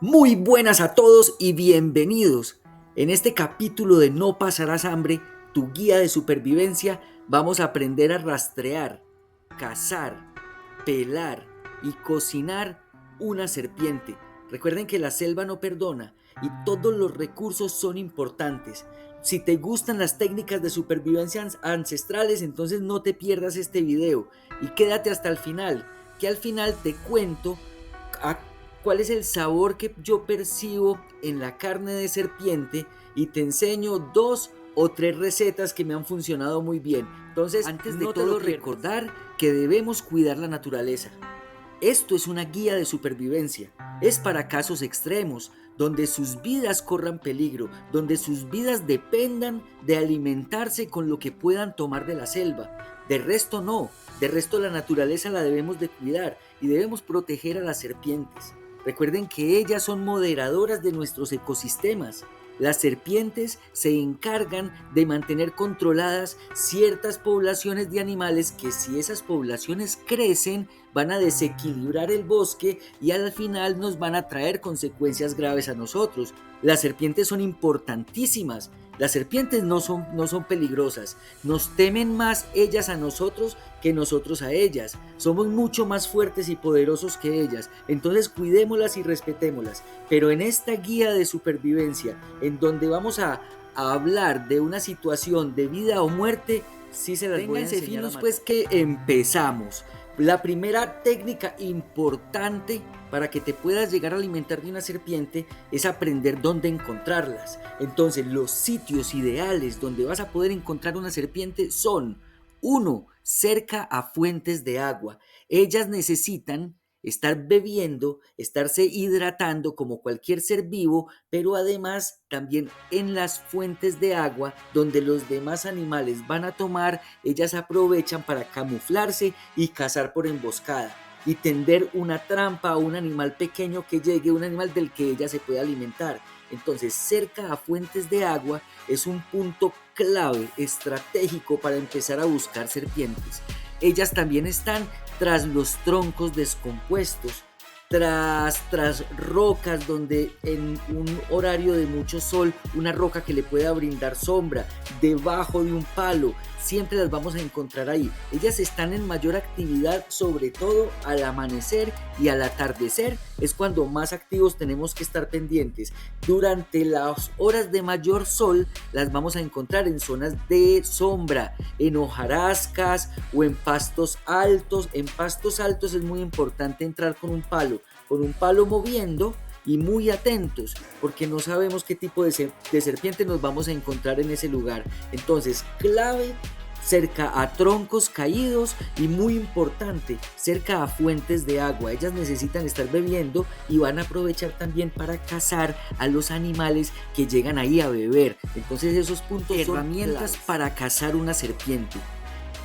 Muy buenas a todos y bienvenidos. En este capítulo de No pasarás hambre, tu guía de supervivencia, vamos a aprender a rastrear, cazar, pelar y cocinar una serpiente. Recuerden que la selva no perdona y todos los recursos son importantes. Si te gustan las técnicas de supervivencia ancestrales, entonces no te pierdas este video y quédate hasta el final, que al final te cuento a cuál es el sabor que yo percibo en la carne de serpiente y te enseño 2 o 3 recetas que me han funcionado muy bien. Entonces, antes de todo, recordar que debemos cuidar la naturaleza. Esto es una guía de supervivencia. Es para casos extremos, donde sus vidas corran peligro, donde sus vidas dependan de alimentarse con lo que puedan tomar de la selva. De resto no, de resto la naturaleza la debemos de cuidar y debemos proteger a las serpientes. Recuerden que ellas son moderadoras de nuestros ecosistemas. Las serpientes se encargan de mantener controladas ciertas poblaciones de animales que, si esas poblaciones crecen, van a desequilibrar el bosque y al final nos van a traer consecuencias graves a nosotros. Las serpientes son importantísimas. Las serpientes no son peligrosas. Nos temen más ellas a nosotros que nosotros a ellas. Somos mucho más fuertes y poderosos que ellas. Entonces cuidémoslas y respetémoslas. Pero en esta guía de supervivencia, en donde vamos a hablar de una situación de vida o muerte, sí se las voy a enseñar. Finos, pues, que empezamos. La primera técnica importante para que te puedas llegar a alimentar de una serpiente es aprender dónde encontrarlas. Entonces, los sitios ideales donde vas a poder encontrar una serpiente son: 1. Cerca a fuentes de agua. Ellas necesitan estar bebiendo, estarse hidratando como cualquier ser vivo, pero además también en las fuentes de agua donde los demás animales van a tomar, ellas aprovechan para camuflarse y cazar por emboscada y tender una trampa a un animal pequeño que llegue, un animal del que ella se puede alimentar. Entonces, cerca a fuentes de agua es un punto clave, estratégico para empezar a buscar serpientes. Ellas también están tras los troncos descompuestos, tras rocas donde en un horario de mucho sol, una roca que le pueda brindar sombra, debajo de un palo, siempre las vamos a encontrar ahí. Ellas están en mayor actividad, sobre todo al amanecer y al atardecer, es cuando más activos tenemos que estar pendientes. Durante las horas de mayor sol las vamos a encontrar en zonas de sombra, en hojarascas o en pastos altos. En pastos altos es muy importante entrar con un palo moviendo y muy atentos, porque no sabemos qué tipo de serpiente nos vamos a encontrar en ese lugar. Entonces, clave, cerca a troncos caídos y, muy importante, cerca a fuentes de agua. Ellas necesitan estar bebiendo y van a aprovechar también para cazar a los animales que llegan ahí a beber. Entonces, esos puntos son herramientas para cazar una serpiente.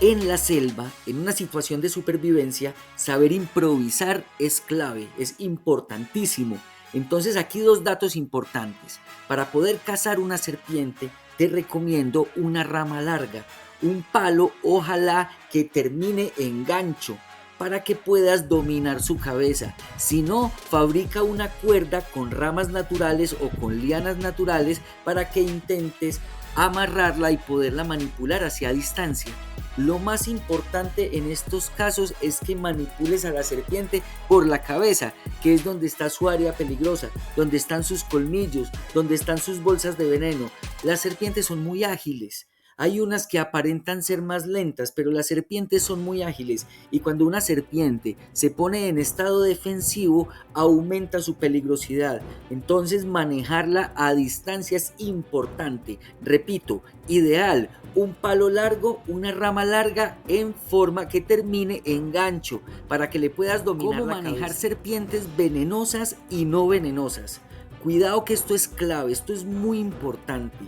En la selva, en una situación de supervivencia, saber improvisar es clave, es importantísimo. Entonces, aquí 2 datos importantes. Para poder cazar una serpiente, te recomiendo una rama larga, un palo, ojalá que termine en gancho, para que puedas dominar su cabeza. Si no, fabrica una cuerda con ramas naturales o con lianas naturales para que intentes amarrarla y poderla manipular hacia distancia. Lo más importante en estos casos es que manipules a la serpiente por la cabeza, que es donde está su área peligrosa, donde están sus colmillos, donde están sus bolsas de veneno. Las serpientes son muy ágiles. Hay unas que aparentan ser más lentas, pero las serpientes son muy ágiles, y cuando una serpiente se pone en estado defensivo, aumenta su peligrosidad. Entonces, manejarla a distancia es importante. Repito, ideal, un palo largo, una rama larga en forma que termine en gancho, para que le puedas dominar. ¿Cómo manejar serpientes venenosas y no venenosas? Cuidado, que esto es clave, esto es muy importante.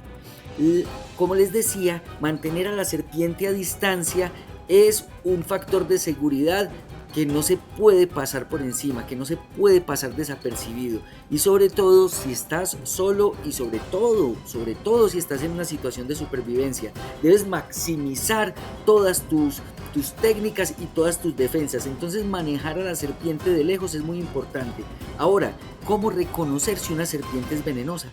Como les decía, mantener a la serpiente a distancia es un factor de seguridad que no se puede pasar por encima, que no se puede pasar desapercibido, y sobre todo si estás solo, y sobre todo si estás en una situación de supervivencia, debes maximizar todas tus tus técnicas y todas tus defensas. Entonces manejar a la serpiente de lejos es muy importante. Ahora, ¿cómo reconocer si una serpiente es venenosa?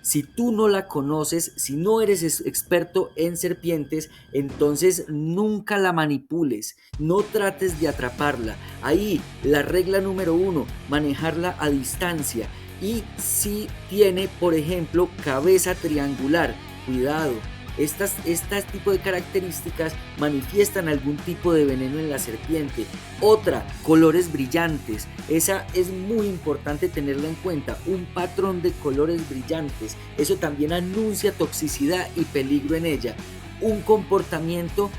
Si tú no la conoces, si no eres experto en serpientes, entonces nunca la manipules, no trates de atraparla. Ahí la regla número 1, manejarla a distancia. Y si tiene, por ejemplo, cabeza triangular, cuidado. Este tipo de características manifiestan algún tipo de veneno en la serpiente. Otra, colores brillantes. Esa es muy importante tenerla en cuenta. Un patrón de colores brillantes. Eso también anuncia toxicidad y peligro en ella. Un comportamiento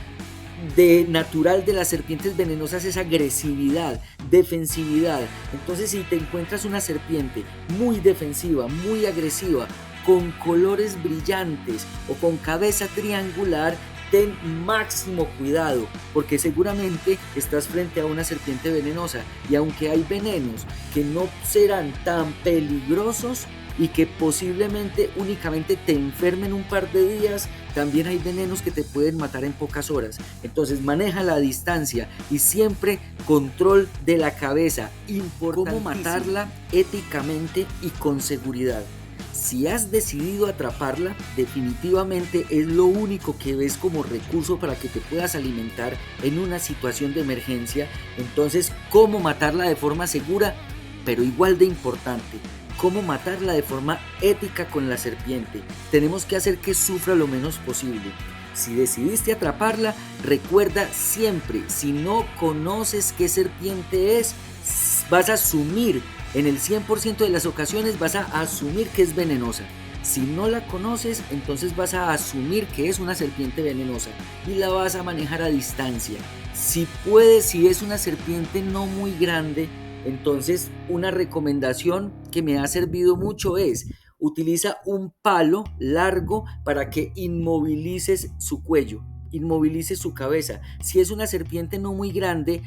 natural de las serpientes venenosas es agresividad, defensividad. Entonces, si te encuentras una serpiente muy defensiva, muy agresiva, con colores brillantes o con cabeza triangular, ten máximo cuidado, porque seguramente estás frente a una serpiente venenosa. Y aunque hay venenos que no serán tan peligrosos y que posiblemente únicamente te enfermen un par de días, también hay venenos que te pueden matar en pocas horas. Entonces maneja la distancia y siempre control de la cabeza. Importantísimo. Cómo matarla éticamente y con seguridad. Si has decidido atraparla, definitivamente es lo único que ves como recurso para que te puedas alimentar en una situación de emergencia. Entonces, ¿cómo matarla de forma segura? Pero igual de importante, ¿cómo matarla de forma ética con la serpiente? Tenemos que hacer que sufra lo menos posible. Si decidiste atraparla, recuerda siempre, si no conoces qué serpiente es, vas a asumir, en el 100% de las ocasiones vas a asumir que es venenosa. Si no la conoces, entonces vas a asumir que es una serpiente venenosa y la vas a manejar a distancia. Si puedes, si es una serpiente no muy grande, entonces una recomendación que me ha servido mucho es: utiliza un palo largo para que inmovilices su cuello, inmovilices su cabeza. Si es una serpiente no muy grande,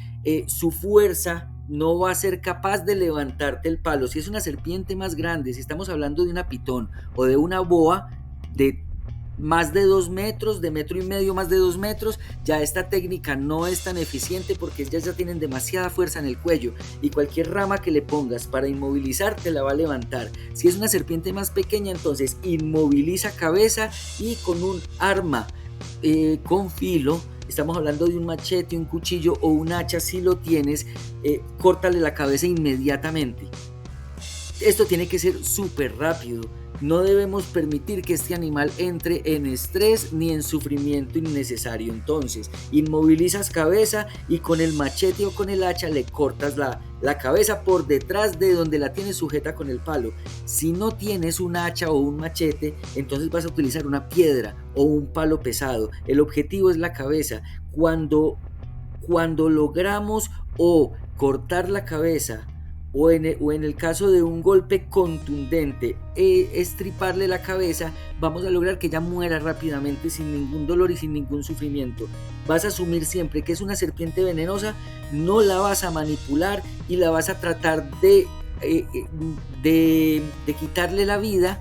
su fuerza no va a ser capaz de levantarte el palo. Si es una serpiente más grande, si estamos hablando de una pitón o de una boa de más de 2 metros, de metro y medio, más de 2 metros, ya esta técnica no es tan eficiente porque ellas ya tienen demasiada fuerza en el cuello y cualquier rama que le pongas para inmovilizar te la va a levantar. Si es una serpiente más pequeña, entonces inmoviliza cabeza y con un arma con filo, estamos hablando de un machete, un cuchillo o un hacha, si lo tienes, córtale la cabeza inmediatamente. Esto tiene que ser súper rápido. No debemos permitir que este animal entre en estrés ni en sufrimiento innecesario. Entonces, inmovilizas cabeza y con el machete o con el hacha le cortas la cabeza por detrás de donde la tienes sujeta con el palo. Si no tienes un hacha o un machete, entonces vas a utilizar una piedra o un palo pesado. El objetivo es la cabeza. Cuando logramos o cortar la cabeza, o en el caso de un golpe contundente, estriparle la cabeza, vamos a lograr que ella muera rápidamente sin ningún dolor y sin ningún sufrimiento. Vas a asumir siempre que es una serpiente venenosa, no la vas a manipular y la vas a tratar de quitarle la vida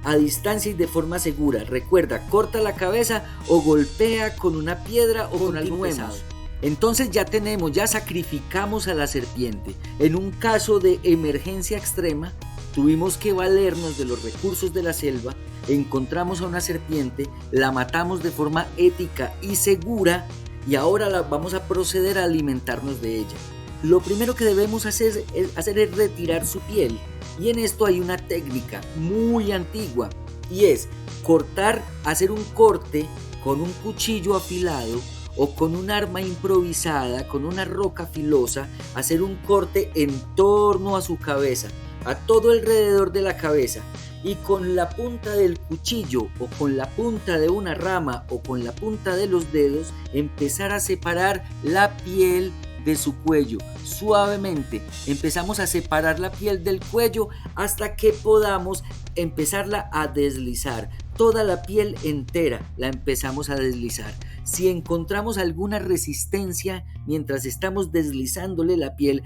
a distancia y de forma segura. Recuerda, corta la cabeza o golpea con una piedra o con algo pesado. Entonces ya sacrificamos a la serpiente. En un caso de emergencia extrema, tuvimos que valernos de los recursos de la selva, encontramos a una serpiente, la matamos de forma ética y segura y ahora vamos a proceder a alimentarnos de ella. Lo primero que debemos hacer es retirar su piel, y en esto hay una técnica muy antigua y es hacer un corte con un cuchillo afilado o con un arma improvisada, con una roca filosa, hacer un corte en torno a su cabeza, a todo alrededor de la cabeza, y con la punta del cuchillo o con la punta de una rama o con la punta de los dedos empezar a separar la piel de su cuello. Suavemente empezamos a separar la piel del cuello hasta que podamos empezarla a deslizar. Toda la piel entera la empezamos a deslizar. Si encontramos alguna resistencia mientras estamos deslizándole la piel,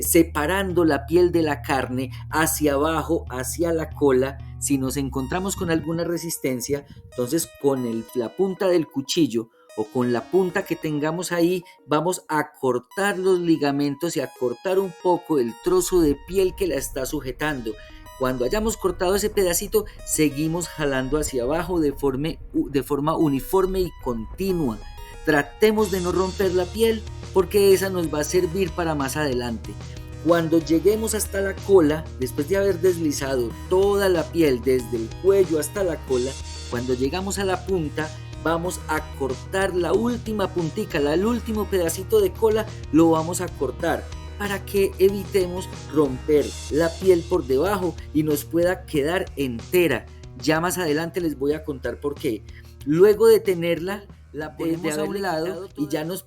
separando la piel de la carne hacia abajo, hacia la cola, si nos encontramos con alguna resistencia, entonces con la punta del cuchillo o con la punta que tengamos ahí, vamos a cortar los ligamentos y a cortar un poco el trozo de piel que la está sujetando. Cuando hayamos cortado ese pedacito, seguimos jalando hacia abajo de forma uniforme y continua. Tratemos de no romper la piel porque esa nos va a servir para más adelante. Cuando lleguemos hasta la cola, después de haber deslizado toda la piel desde el cuello hasta la cola, cuando llegamos a la punta, vamos a cortar la última puntica, el último pedacito de cola lo vamos a cortar para que evitemos romper la piel por debajo y nos pueda quedar entera. Ya más adelante les voy a contar por qué. Luego de tenerla, la ponemos a un lado y ya nos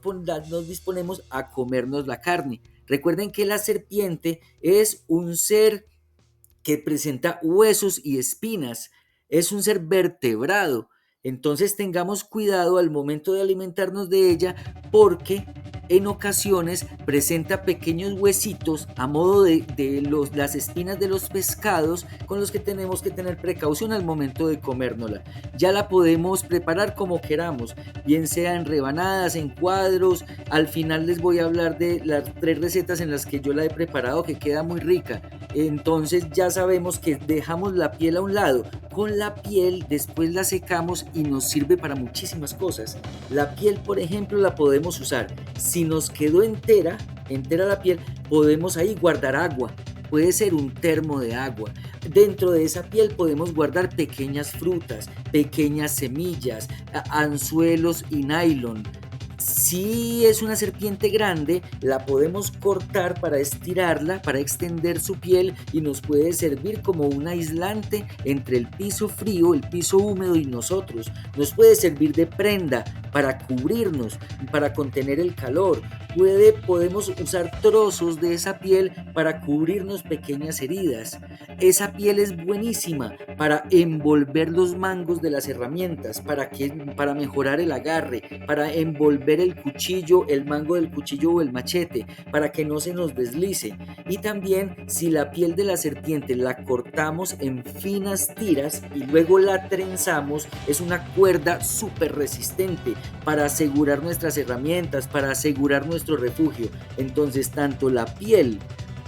disponemos a comernos la carne. Recuerden que la serpiente es un ser que presenta huesos y espinas, es un ser vertebrado. Entonces tengamos cuidado al momento de alimentarnos de ella porque en ocasiones presenta pequeños huesitos a modo de las espinas de los pescados con los que tenemos que tener precaución al momento de comérnosla. Ya la podemos preparar como queramos, bien sea en rebanadas, en cuadros. Al final les voy a hablar de las 3 recetas en las que yo la he preparado, que queda muy rica. Entonces ya sabemos que dejamos la piel a un lado. Con la piel después la secamos y nos sirve para muchísimas cosas. La piel, por ejemplo, la podemos usar. Si nos quedó entera la piel, podemos ahí guardar agua. Puede ser un termo de agua. Dentro de esa piel podemos guardar pequeñas frutas, pequeñas semillas, anzuelos y nylon. Si es una serpiente grande, la podemos cortar para estirarla, para extender su piel y nos puede servir como un aislante entre el piso frío, el piso húmedo y nosotros. Nos puede servir de prenda para cubrirnos, para contener el calor. Podemos usar trozos de esa piel para cubrirnos pequeñas heridas. Esa piel es buenísima para envolver los mangos de las herramientas, para mejorar el agarre, para envolver el cuchillo, el mango del cuchillo o el machete, para que no se nos deslice. Y también si la piel de la serpiente la cortamos en finas tiras y luego la trenzamos, es una cuerda súper resistente para asegurar nuestras herramientas, para asegurar nuestro refugio. Entonces tanto la piel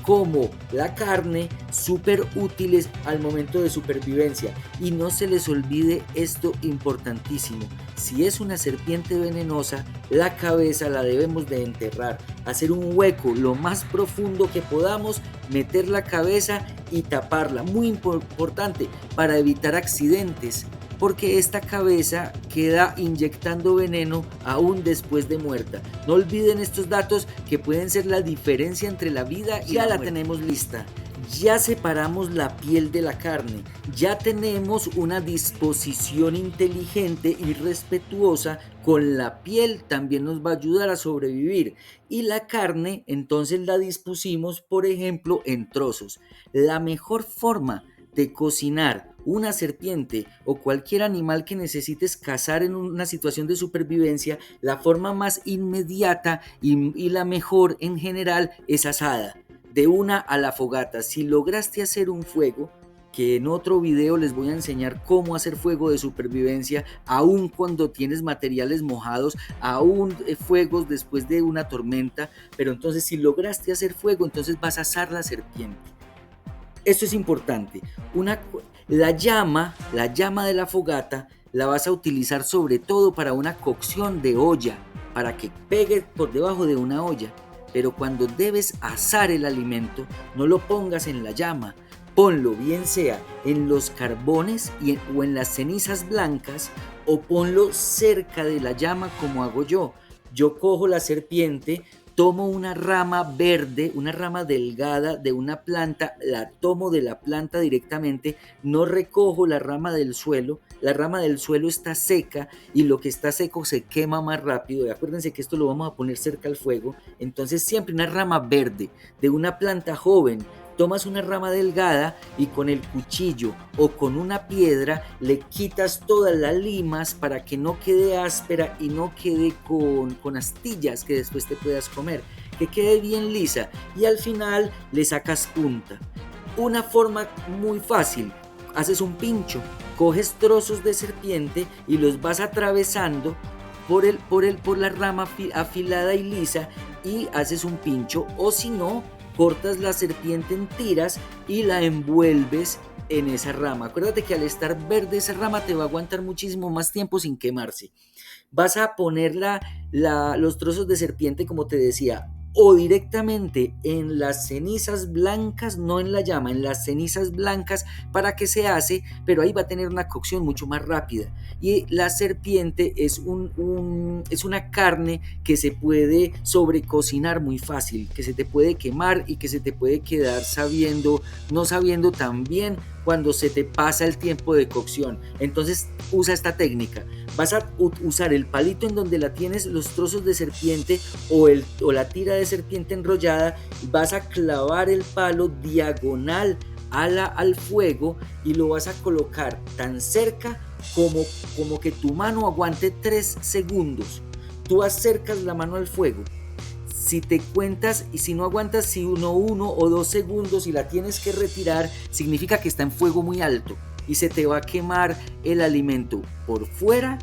como la carne súper útiles al momento de supervivencia. Y no se les olvide esto importantísimo: si es una serpiente venenosa, la cabeza la debemos de enterrar, hacer un hueco lo más profundo que podamos, meter la cabeza y taparla. Muy importante para evitar accidentes, porque esta cabeza queda inyectando veneno aún después de muerta. No olviden estos datos que pueden ser la diferencia entre la vida y la muerte. Ya la tenemos lista. Ya separamos la piel de la carne, ya tenemos una disposición inteligente y respetuosa con la piel, también nos va a ayudar a sobrevivir. Y la carne entonces la dispusimos, por ejemplo, en trozos. La mejor forma de cocinar una serpiente o cualquier animal que necesites cazar en una situación de supervivencia, la forma más inmediata y la mejor en general es asada, de una a la fogata. Si lograste hacer un fuego, que en otro video les voy a enseñar cómo hacer fuego de supervivencia, aún cuando tienes materiales mojados, aún fuegos después de una tormenta, pero entonces si lograste hacer fuego, entonces vas a asar la serpiente. Esto es importante. La llama de la fogata la vas a utilizar sobre todo para una cocción de olla, para que pegue por debajo de una olla. Pero cuando debes asar el alimento, no lo pongas en la llama, ponlo bien sea en los carbones o en las cenizas blancas, o ponlo cerca de la llama como hago yo. Yo cojo la serpiente, tomo una rama verde, una rama delgada de una planta, la tomo de la planta directamente, no recojo la rama del suelo está seca y lo que está seco se quema más rápido. Y acuérdense que esto lo vamos a poner cerca al fuego, entonces siempre una rama verde de una planta joven. Tomas una rama delgada y con el cuchillo o con una piedra le quitas todas las limas para que no quede áspera y no quede con astillas que después te puedas comer, que quede bien lisa, y al final le sacas punta. Una forma muy fácil: haces un pincho, coges trozos de serpiente y los vas atravesando por la rama afilada y lisa y haces un pincho, o si no, cortas la serpiente en tiras y la envuelves en esa rama. Acuérdate que al estar verde esa rama te va a aguantar muchísimo más tiempo sin quemarse. Vas a poner los trozos de serpiente, como te decía, o directamente en las cenizas blancas, no en la llama, en las cenizas blancas para que se hace, pero ahí va a tener una cocción mucho más rápida. Y la serpiente es una carne que se puede sobrecocinar muy fácil, que se te puede quemar y que se te puede quedar no sabiendo tan bien cuando se te pasa el tiempo de cocción. Entonces usa esta técnica. Vas a usar el palito en donde la tienes los trozos de serpiente o la tira de serpiente enrollada, vas a clavar el palo diagonal al fuego y lo vas a colocar tan cerca como que tu mano aguante 3 segundos. Tú acercas la mano al fuego. Si te cuentas y si no aguantas, si uno o 2 segundos y la tienes que retirar, significa que está en fuego muy alto y se te va a quemar el alimento por fuera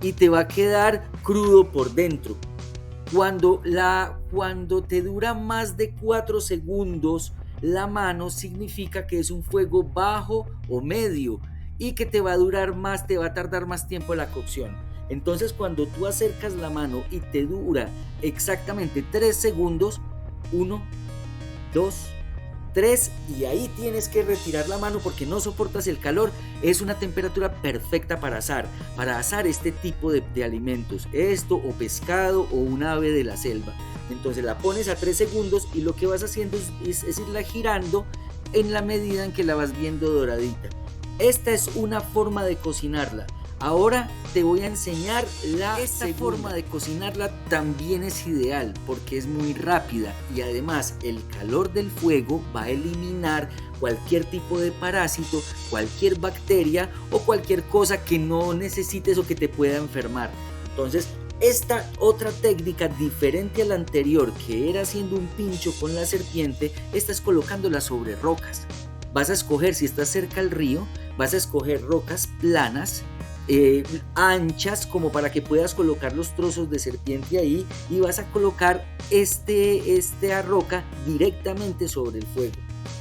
y te va a quedar crudo por dentro. Cuando te dura más de 4 segundos la mano, significa que es un fuego bajo o medio y que te va a tardar más tiempo la cocción. Entonces cuando tú acercas la mano y te dura exactamente 3 segundos, 1, 2, 3, y ahí tienes que retirar la mano porque no soportas el calor. Es una temperatura perfecta para asar este tipo de alimentos, esto o pescado o un ave de la selva. Entonces la pones a 3 segundos y lo que vas haciendo es irla girando en la medida en que la vas viendo doradita. Esta es una forma de cocinarla. Ahora te voy a enseñar esta forma de cocinarla. También es ideal porque es muy rápida y además el calor del fuego va a eliminar cualquier tipo de parásito, cualquier bacteria o cualquier cosa que no necesites o que te pueda enfermar. Entonces, esta otra técnica diferente a la anterior, que era haciendo un pincho con la serpiente, esta es colocándola sobre rocas. Vas a escoger, si estás cerca al río, vas a escoger rocas planas, anchas, como para que puedas colocar los trozos de serpiente ahí, y vas a colocar esta roca directamente sobre el fuego.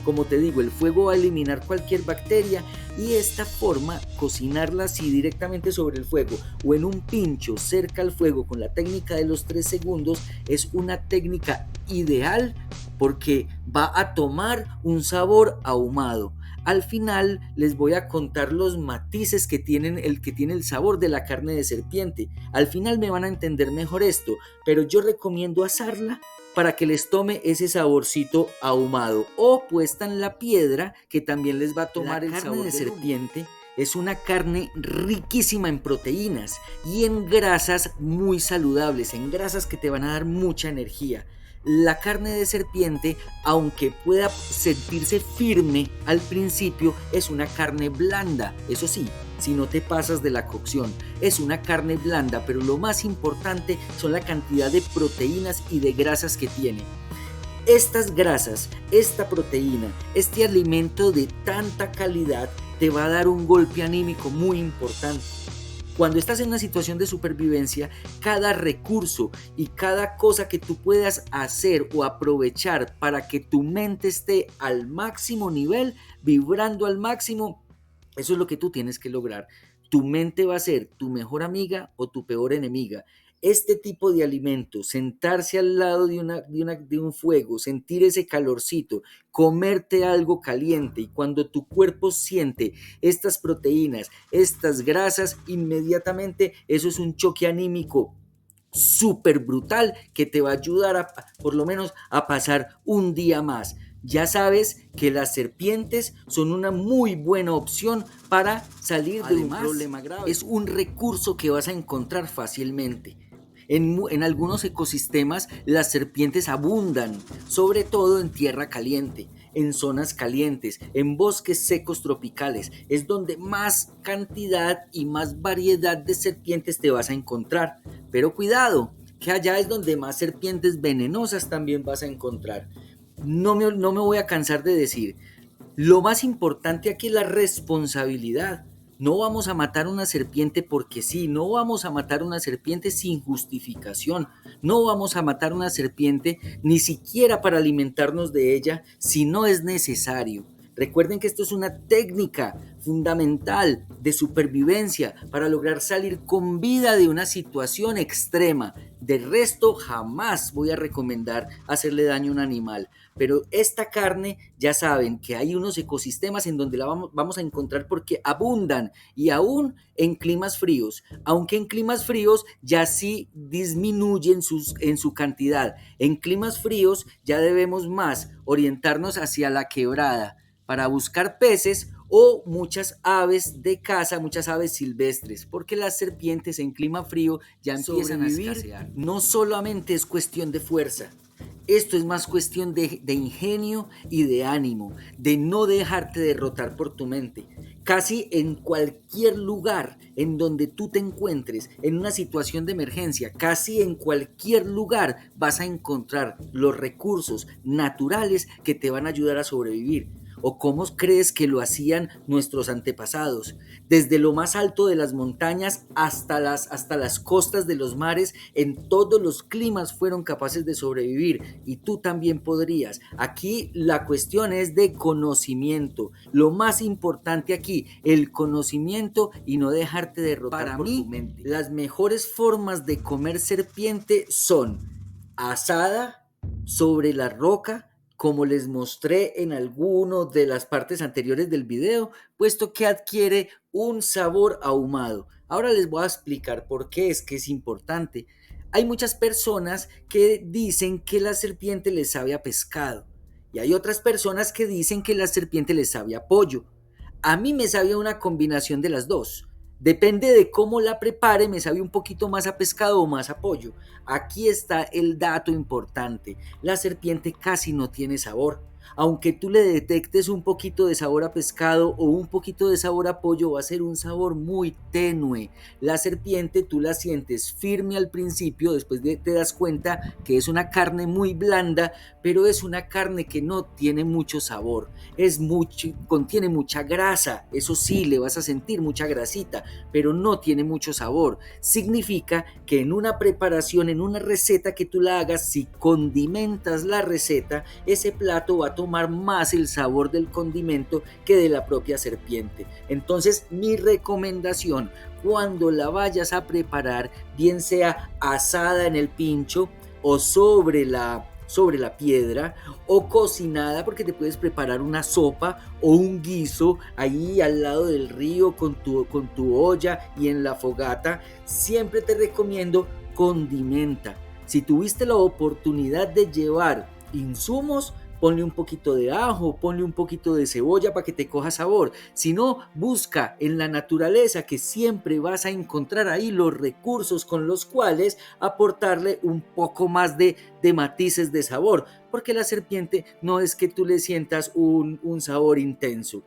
Como te digo, el fuego va a eliminar cualquier bacteria y esta forma, cocinarla así directamente sobre el fuego o en un pincho cerca al fuego con la técnica de los 3 segundos, es una técnica ideal porque va a tomar un sabor ahumado. Al final les voy a contar los matices que tiene el sabor de la carne de serpiente. Al final me van a entender mejor esto, pero yo recomiendo asarla para que les tome ese saborcito ahumado, o puesta en la piedra, que también les va a tomar el sabor de serpiente. Es una carne riquísima en proteínas y en grasas muy saludables, en grasas que te van a dar mucha energía. La carne de serpiente, aunque pueda sentirse firme al principio, es una carne blanda. Eso sí, si no te pasas de la cocción, es una carne blanda, pero lo más importante son la cantidad de proteínas y de grasas que tiene. Estas grasas, esta proteína, este alimento de tanta calidad te va a dar un golpe anímico muy importante. Cuando estás en una situación de supervivencia, cada recurso y cada cosa que tú puedas hacer o aprovechar para que tu mente esté al máximo nivel, vibrando al máximo, eso es lo que tú tienes que lograr. Tu mente va a ser tu mejor amiga o tu peor enemiga. Este tipo de alimentos, sentarse al lado de un fuego, sentir ese calorcito, comerte algo caliente, y cuando tu cuerpo siente estas proteínas, estas grasas, inmediatamente eso es un choque anímico súper brutal que te va a ayudar por lo menos a pasar un día más. Ya sabes que las serpientes son una muy buena opción para salir de un problema grave. Es un recurso que vas a encontrar fácilmente. En algunos ecosistemas las serpientes abundan, sobre todo en tierra caliente, en zonas calientes, en bosques secos tropicales. Es donde más cantidad y más variedad de serpientes te vas a encontrar. Pero cuidado, que allá es donde más serpientes venenosas también vas a encontrar. No me voy a cansar de decir, lo más importante aquí es la responsabilidad. No vamos a matar una serpiente porque sí, no vamos a matar una serpiente sin justificación, no vamos a matar una serpiente ni siquiera para alimentarnos de ella si no es necesario. Recuerden que esto es una técnica fundamental de supervivencia para lograr salir con vida de una situación extrema. De resto, jamás voy a recomendar hacerle daño a un animal. Pero esta carne, ya saben que hay unos ecosistemas en donde la vamos a encontrar porque abundan y aún en climas fríos, aunque en climas fríos ya sí disminuyen en su cantidad. En climas fríos ya debemos más orientarnos hacia la quebrada para buscar peces o muchas aves de caza, muchas aves silvestres, porque las serpientes en clima frío ya empiezan a escasear. No solamente es cuestión de fuerza, esto es más cuestión de ingenio y de ánimo, de no dejarte derrotar por tu mente. Casi en cualquier lugar en donde tú te encuentres, en una situación de emergencia, casi en cualquier lugar vas a encontrar los recursos naturales que te van a ayudar a sobrevivir. ¿O cómo crees que lo hacían nuestros antepasados? Desde lo más alto de las montañas hasta las costas de los mares, en todos los climas fueron capaces de sobrevivir y tú también podrías. Aquí la cuestión es de conocimiento. Lo más importante aquí, el conocimiento y no dejarte derrotar por tu mente. Las mejores formas de comer serpiente son asada sobre la roca, como les mostré en alguno de las partes anteriores del video, puesto que adquiere un sabor ahumado. Ahora les voy a explicar por qué es que es importante. Hay muchas personas que dicen que la serpiente les sabe a pescado y hay otras personas que dicen que la serpiente les sabe a pollo. A mí me sabe una combinación de las dos. Depende de cómo la prepare, me sabe un poquito más a pescado o más a pollo. Aquí está el dato importante. La serpiente casi no tiene sabor. Aunque tú le detectes un poquito de sabor a pescado o un poquito de sabor a pollo, va a ser un sabor muy tenue. La serpiente tú la sientes firme al principio, después te das cuenta que es una carne muy blanda, pero es una carne que no tiene mucho sabor. Contiene mucha grasa, eso sí, le vas a sentir mucha grasita, pero no tiene mucho sabor. Significa que en una preparación, en una receta que tú la hagas, si condimentas la receta, ese plato va a tomar más el sabor del condimento que de la propia serpiente. Entonces, mi recomendación, cuando la vayas a preparar, bien sea asada en el pincho o sobre la piedra o cocinada, porque te puedes preparar una sopa o un guiso ahí al lado del río con tu olla y en la fogata, siempre te recomiendo condimenta. Si tuviste la oportunidad de llevar insumos, ponle un poquito de ajo, ponle un poquito de cebolla para que te coja sabor. Si no, busca en la naturaleza, que siempre vas a encontrar ahí los recursos con los cuales aportarle un poco más de matices de sabor, porque la serpiente no es que tú le sientas un sabor intenso.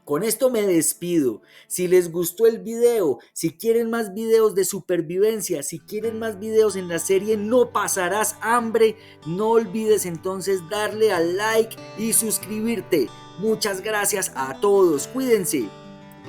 Con esto me despido. Si les gustó el video, si quieren más videos de supervivencia, si quieren más videos en la serie No pasarás hambre, no olvides entonces darle al like y suscribirte. Muchas gracias a todos. Cuídense.